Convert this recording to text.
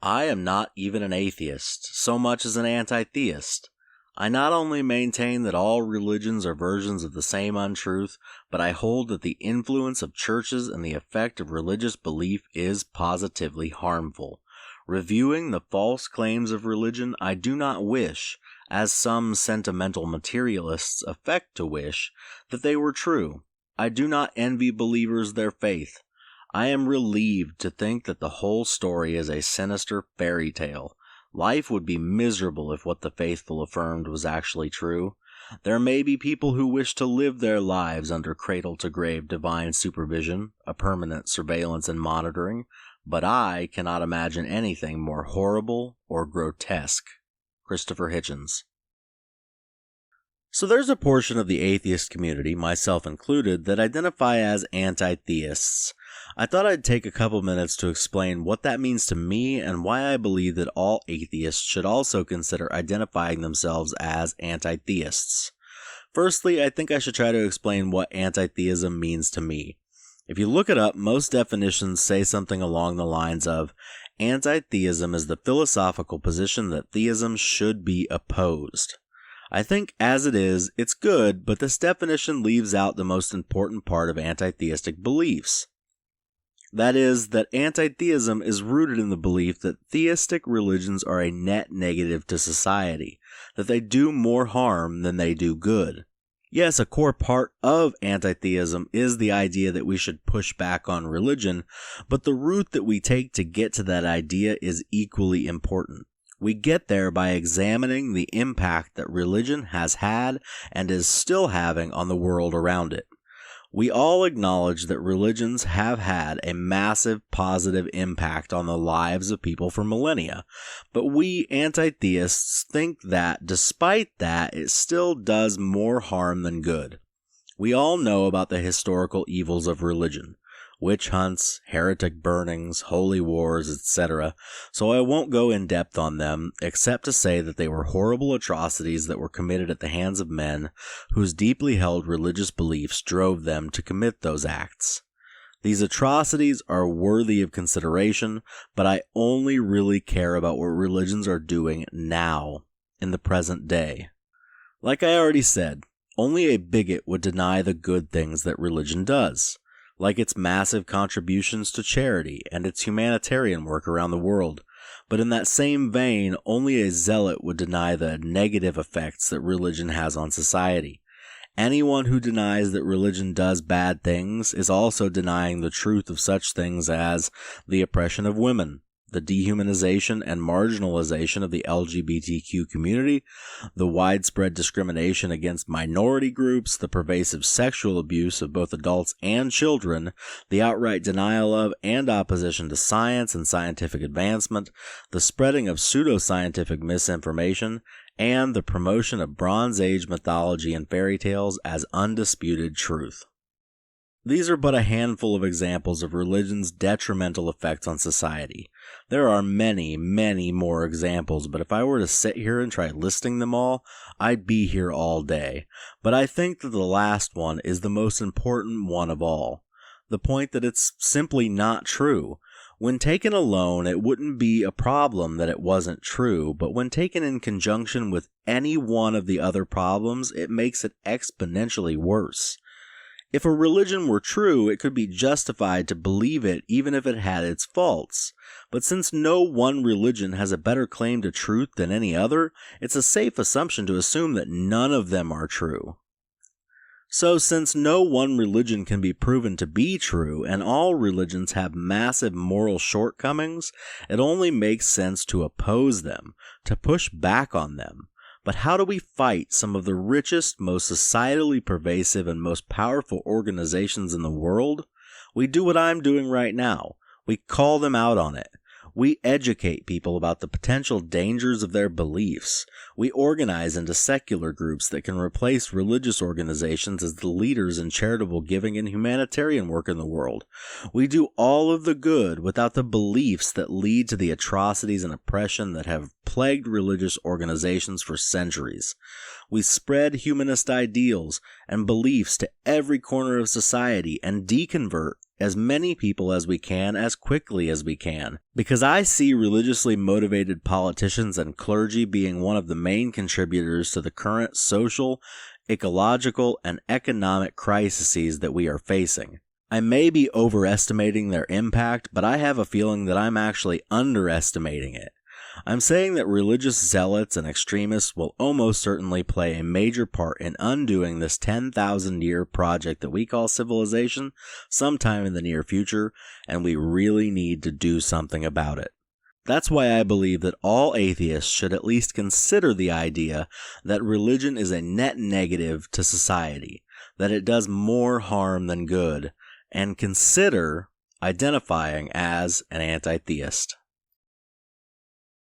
I am not even an atheist, so much as an anti-theist. I not only maintain that all religions are versions of the same untruth, but I hold that the influence of churches and the effect of religious belief is positively harmful. Reviewing the false claims of religion, I do not wish, as some sentimental materialists affect to wish, that they were true. I do not envy believers their faith. I am relieved to think that the whole story is a sinister fairy tale. Life would be miserable if what the faithful affirmed was actually true. There may be people who wish to live their lives under cradle-to-grave divine supervision, a permanent surveillance and monitoring, but I cannot imagine anything more horrible or grotesque. Christopher Hitchens. So there's a portion of the atheist community, myself included, that identify as anti-theists. I thought I'd take a couple minutes to explain what that means to me and why I believe that all atheists should also consider identifying themselves as anti-theists. Firstly, I think I should try to explain what anti-theism means to me. If you look it up, most definitions say something along the lines of, anti-theism is the philosophical position that theism should be opposed. I think, as it is, it's good, but this definition leaves out the most important part of anti-theistic beliefs. That is, that anti-theism is rooted in the belief that theistic religions are a net negative to society, that they do more harm than they do good. Yes, a core part of anti-theism is the idea that we should push back on religion, but the route that we take to get to that idea is equally important. We get there by examining the impact that religion has had and is still having on the world around it. We all acknowledge that religions have had a massive positive impact on the lives of people for millennia, but we anti-theists think that, despite that, it still does more harm than good. We all know about the historical evils of religion. Witch hunts, heretic burnings, holy wars, etc., so I won't go in depth on them, except to say that they were horrible atrocities that were committed at the hands of men whose deeply held religious beliefs drove them to commit those acts. These atrocities are worthy of consideration, but I only really care about what religions are doing now, in the present day. Like I already said, only a bigot would deny the good things that religion does, like its massive contributions to charity and its humanitarian work around the world. But in that same vein, only a zealot would deny the negative effects that religion has on society. Anyone who denies that religion does bad things is also denying the truth of such things as the oppression of women, the dehumanization and marginalization of the LGBTQ community, the widespread discrimination against minority groups, the pervasive sexual abuse of both adults and children, the outright denial of and opposition to science and scientific advancement, the spreading of pseudoscientific misinformation, and the promotion of Bronze Age mythology and fairy tales as undisputed truth. These are but a handful of examples of religion's detrimental effects on society. There are many, many more examples, but if I were to sit here and try listing them all, I'd be here all day. But I think that the last one is the most important one of all. The point that it's simply not true. When taken alone, it wouldn't be a problem that it wasn't true, but when taken in conjunction with any one of the other problems, it makes it exponentially worse. If a religion were true, it could be justified to believe it even if it had its faults. But since no one religion has a better claim to truth than any other, it's a safe assumption to assume that none of them are true. So since no one religion can be proven to be true, and all religions have massive moral shortcomings, it only makes sense to oppose them, to push back on them. But how do we fight some of the richest, most societally pervasive, and most powerful organizations in the world? We do what I'm doing right now. We call them out on it. We educate people about the potential dangers of their beliefs. We organize into secular groups that can replace religious organizations as the leaders in charitable giving and humanitarian work in the world. We do all of the good without the beliefs that lead to the atrocities and oppression that have plagued religious organizations for centuries. We spread humanist ideals and beliefs to every corner of society and deconvert as many people as we can as quickly as we can, because I see religiously motivated politicians and clergy being one of the main contributors to the current social, ecological, and economic crises that we are facing. I may be overestimating their impact, but I have a feeling that I'm actually underestimating it. I'm saying that religious zealots and extremists will almost certainly play a major part in undoing this 10,000-year project that we call civilization sometime in the near future, and we really need to do something about it. That's why I believe that all atheists should at least consider the idea that religion is a net negative to society, that it does more harm than good, and consider identifying as an anti-theist.